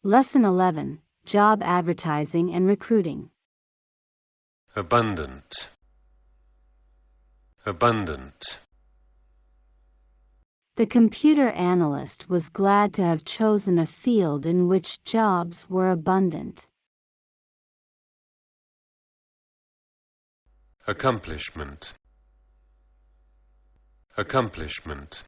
Lesson 11, Job Advertising and Recruiting. Abundant. Abundant. The computer analyst was glad to have chosen a field in which jobs were abundant. Accomplishment. Accomplishment.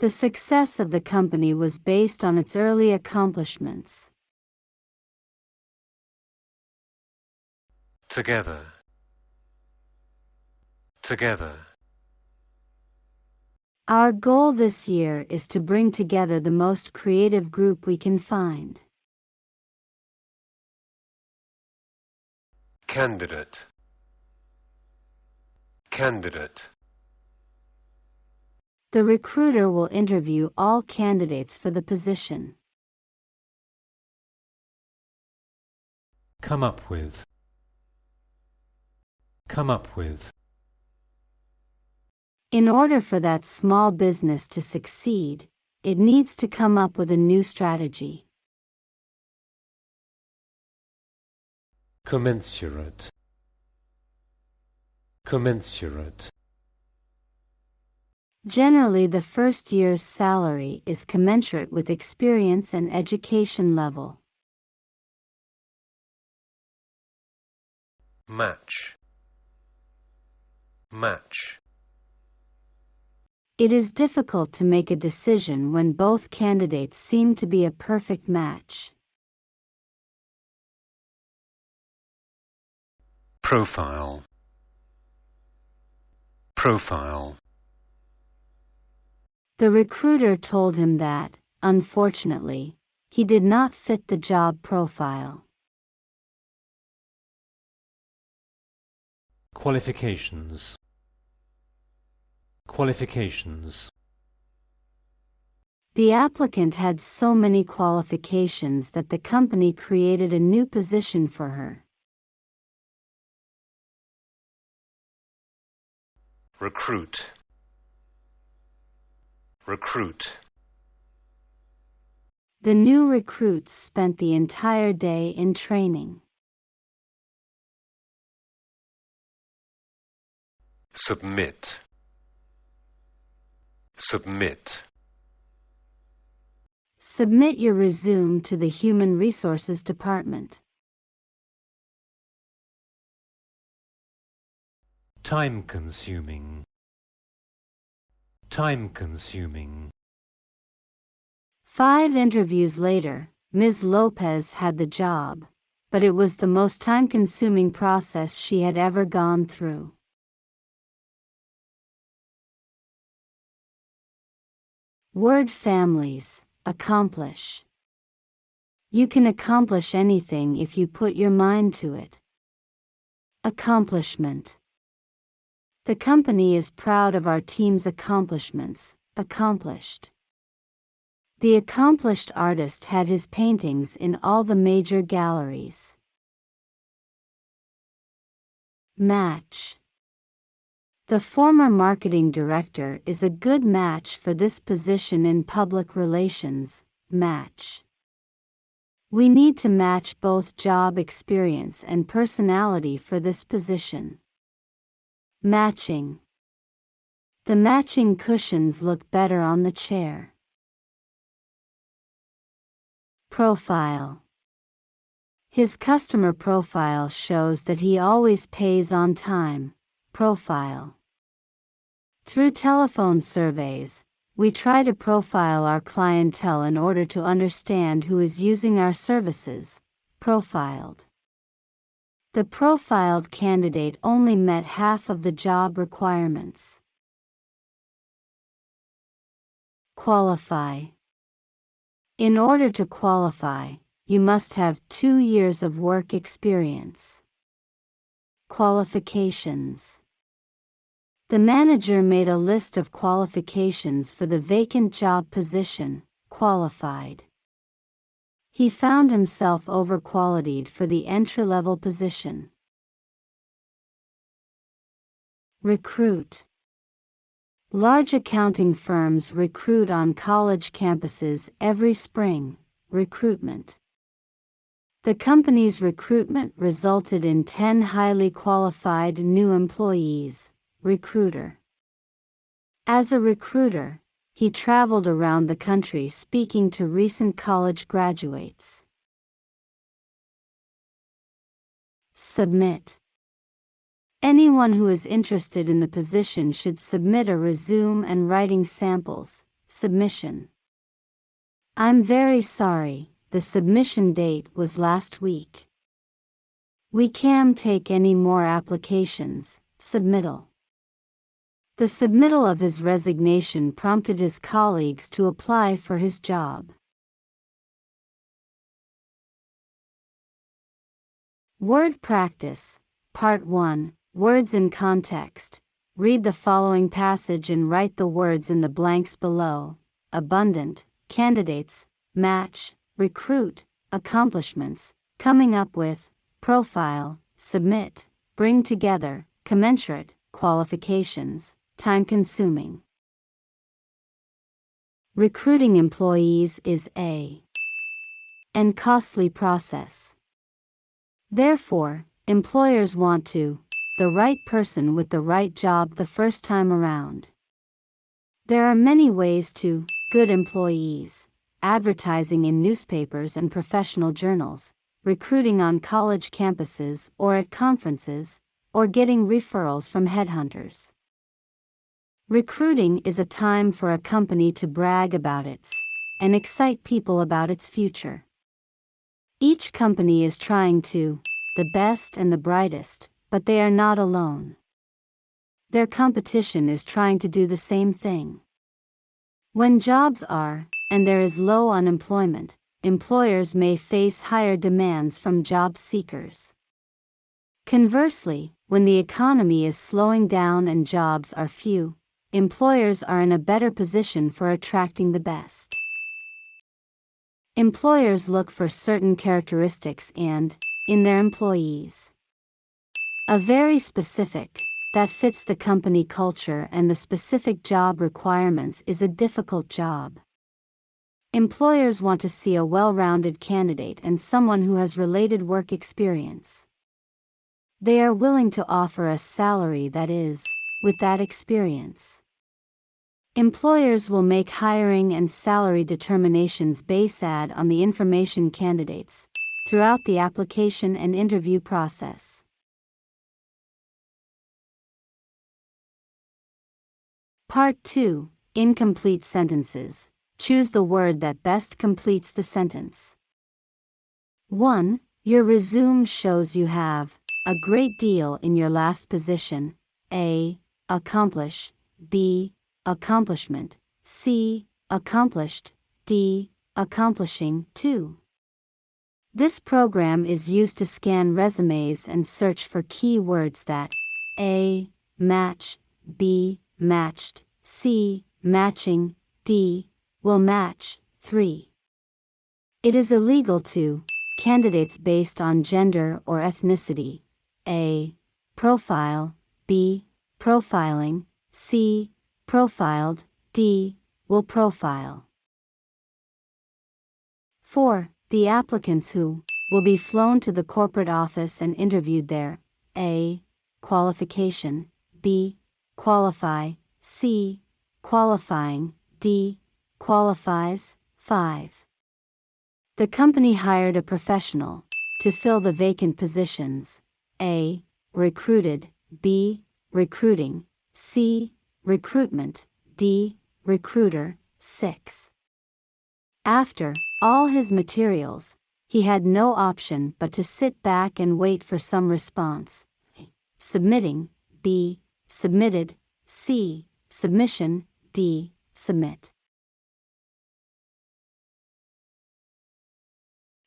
The success of the company was based on its early accomplishments. Together. Together. Our goal this year is to bring together the most creative group we can find. Candidate. Candidate. The recruiter will interview all candidates for the position. Come up with. Come up with. In order for that small business to succeed, it needs to come up with a new strategy. Commensurate. Commensurate. Generally, the first year's salary is commensurate with experience and education level. Match. Match. It is difficult to make a decision when both candidates seem to be a perfect match. Profile. Profile. The recruiter told him that, unfortunately, he did not fit the job profile. Qualifications. Qualifications. The applicant had so many qualifications that the company created a new position for her. Recruit. Recruit. The new recruits spent the entire day in training. Submit. Submit. Submit your resume to the Human Resources Department. Time-consuming. Time-consuming. 5 interviews later, Ms. Lopez had the job, but it was the most time-consuming process she had ever gone through. Word families. Accomplish. You can accomplish anything if you put your mind to it. Accomplishment. The company is proud of our team's accomplishments. Accomplished. The accomplished artist had his paintings in all the major galleries. Match. The former marketing director is a good match for this position in public relations. Match. We need to match both job experience and personality for this position. Matching. The matching cushions look better on the chair. Profile. His customer profile shows that he always pays on time. Profile. Through telephone surveys, we try to profile our clientele in order to understand who is using our services. Profiled. The profiled candidate only met half of the job requirements. Qualify. In order to qualify, you must have 2 years of work experience. Qualifications. The manager made a list of qualifications for the vacant job position. Qualified. He found himself overqualified for the entry-level position. Recruit. Large accounting firms recruit on college campuses every spring. Recruitment. The company's recruitment resulted in 10 highly qualified new employees. Recruiter. As a recruiter, he traveled around the country speaking to recent college graduates. Submit. Anyone who is interested in the position should submit a resume and writing samples. Submission. I'm very sorry, the submission date was last week. We can't take any more applications. Submittal. The submittal of his resignation prompted his colleagues to apply for his job. Word Practice, Part 1, Words in Context. Read the following passage and write the words in the blanks below. Abundant, candidates, match, recruit, accomplishments, coming up with, profile, submit, bring together, commensurate, qualifications, time-consuming. Recruiting employees is an costly process. Therefore, employers want the right person with the right job the first time around. There are many ways to good employees: advertising in newspapers and professional journals, recruiting on college campuses or at conferences, or getting referrals from headhunters. Recruiting is a time for a company to brag about and excite people about its future. Each company is trying the best and the brightest, but they are not alone. Their competition is trying to do the same thing. When jobs are, and there is low unemployment, employers may face higher demands from job seekers. Conversely, when the economy is slowing down and jobs are few, employers are in a better position for attracting the best. Employers look for certain characteristics in their employees. A very specific, that fits the company culture and the specific job requirements is a difficult job. Employers want to see a well-rounded candidate and someone who has related work experience. They are willing to offer a salary that is, with that experience. Employers will make hiring and salary determinations based on the information candidates throughout the application and interview process. Part 2, Incomplete Sentences. Choose the word that best completes the sentence. 1. Your resume shows you have a great deal in your last position. A. Accomplish. B. Accomplishment. C. Accomplished. D. Accomplishing. 2. This program is used to scan resumes and search for key words that A. Match. B. Matched. C. Matching. D. Will match. 3. It is illegal to candidates based on gender or ethnicity. A. Profile. B. Profiling. C. Profiled. D. Will profile. 4. The applicants who will be flown to the corporate office and interviewed there. A. Qualification. B. Qualify. C. Qualifying. D. Qualifies. 5. The company hired a professional to fill the vacant positions. A. Recruited. B. Recruiting. C. Recruitment. D. Recruiter. 6. After all his materials, he had no option but to sit back and wait for some response. Submitting. B. Submitted. C. Submission. D. Submit.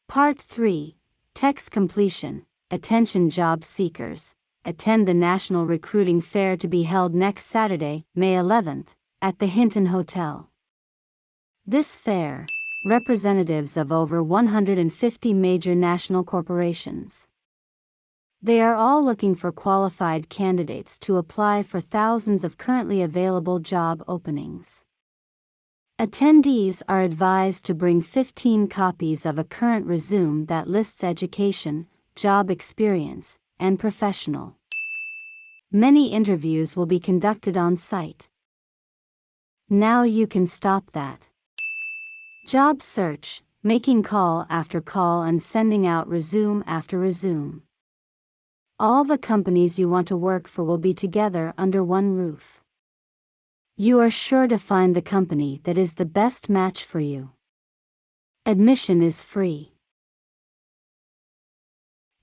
Part 3. Text completion. Attention job seekers. Attend the National Recruiting Fair to be held next Saturday, May 11th, at the Hinton Hotel. This fair, representatives of over 150 major national corporations, They are all looking for qualified candidates to apply for thousands of currently available job openings. Attendees are advised to bring 15 copies of a current resume that lists education, job experience, and professional. Many interviews will be conducted on site. Now you can stop that. Job search, making call after call and sending out resume after resume. All the companies you want to work for will be together under one roof. You are sure to find the company that is the best match for you. Admission is free.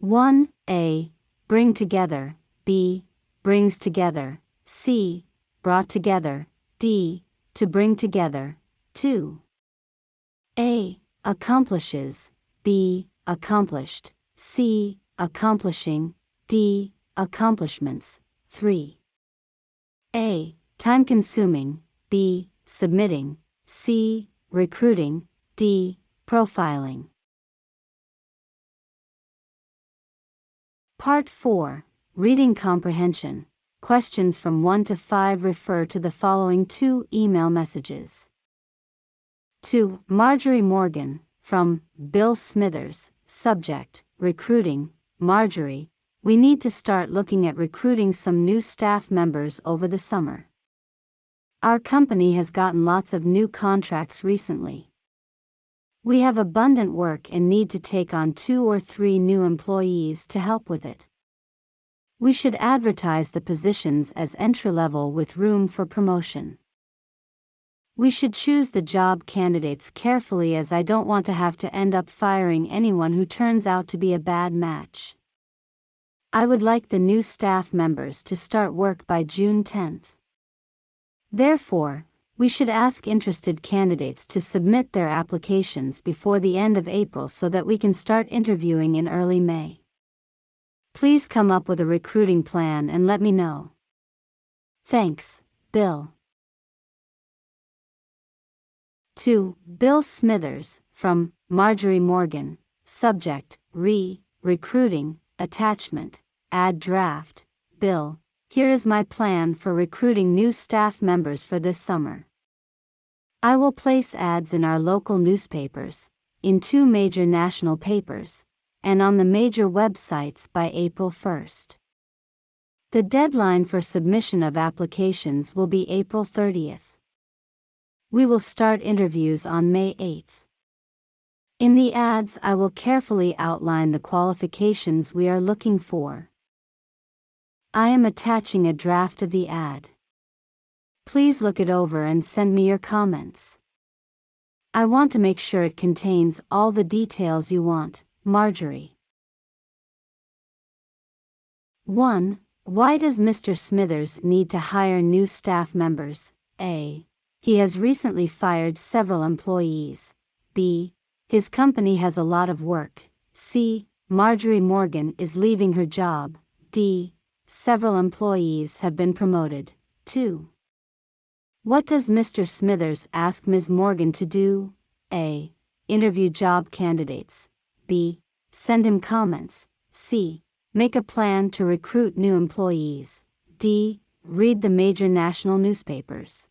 1A. Bring together. B. Brings together. C. Brought together. D. To bring together. 2. A. Accomplishes. B. Accomplished. C. Accomplishing. D. Accomplishments. 3. A. Time-consuming. B. Submitting. C. Recruiting. D. Profiling. Part 4. Reading Comprehension. Questions from 1 to 5 refer to the following 2 email messages. To Marjorie Morgan, from Bill Smithers, subject, Recruiting. Marjorie, we need to start looking at recruiting some new staff members over the summer. Our company has gotten lots of new contracts recently. We have abundant work and need to take on 2 or 3 new employees to help with it. We should advertise the positions as entry-level with room for promotion. We should choose the job candidates carefully, as I don't want to have to end up firing anyone who turns out to be a bad match. I would like the new staff members to start work by June 10th. Therefore, we should ask interested candidates to submit their applications before the end of April so that we can start interviewing in early May. Please come up with a recruiting plan and let me know. Thanks, Bill. To Bill Smithers, from Marjorie Morgan, subject, Recruiting, attachment, add draft. Bill, here is my plan for recruiting new staff members for this summer. I will place ads in our local newspapers, in 2 major national papers, and on the major websites by April 1st. The deadline for submission of applications will be April 30th. We will start interviews on May 8th. In the ads, I will carefully outline the qualifications we are looking for. I am attaching a draft of the ad. Please look it over and send me your comments. I want to make sure it contains all the details you want, Marjorie. 1. Why does Mr. Smithers need to hire new staff members? A. He has recently fired several employees. B. His company has a lot of work. C. Marjorie Morgan is leaving her job. D. Several employees have been promoted. 2. What does Mr. Smithers ask Ms. Morgan to do? A. Interview job candidates. B. Send him comments. C. Make a plan to recruit new employees. D. Read the major national newspapers.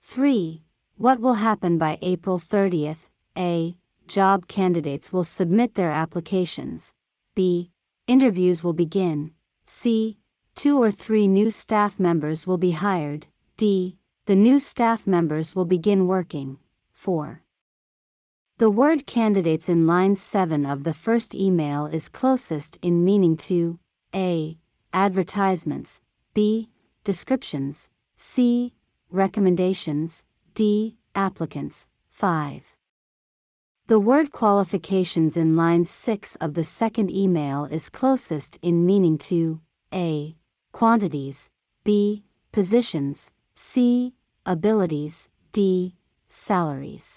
3. What will happen by April 30th? A. Job candidates will submit their applications. B. Interviews will begin. C. 2 or 3 new staff members will be hired. D. The new staff members will begin working. 4. The word candidates in line 7 of the first email is closest in meaning to A. Advertisements. B. Descriptions. C. Recommendations. D. Applicants. 5. The word qualifications in line 6 of the second email is closest in meaning to A. Quantities. B. Positions. C. Abilities. D. Salaries.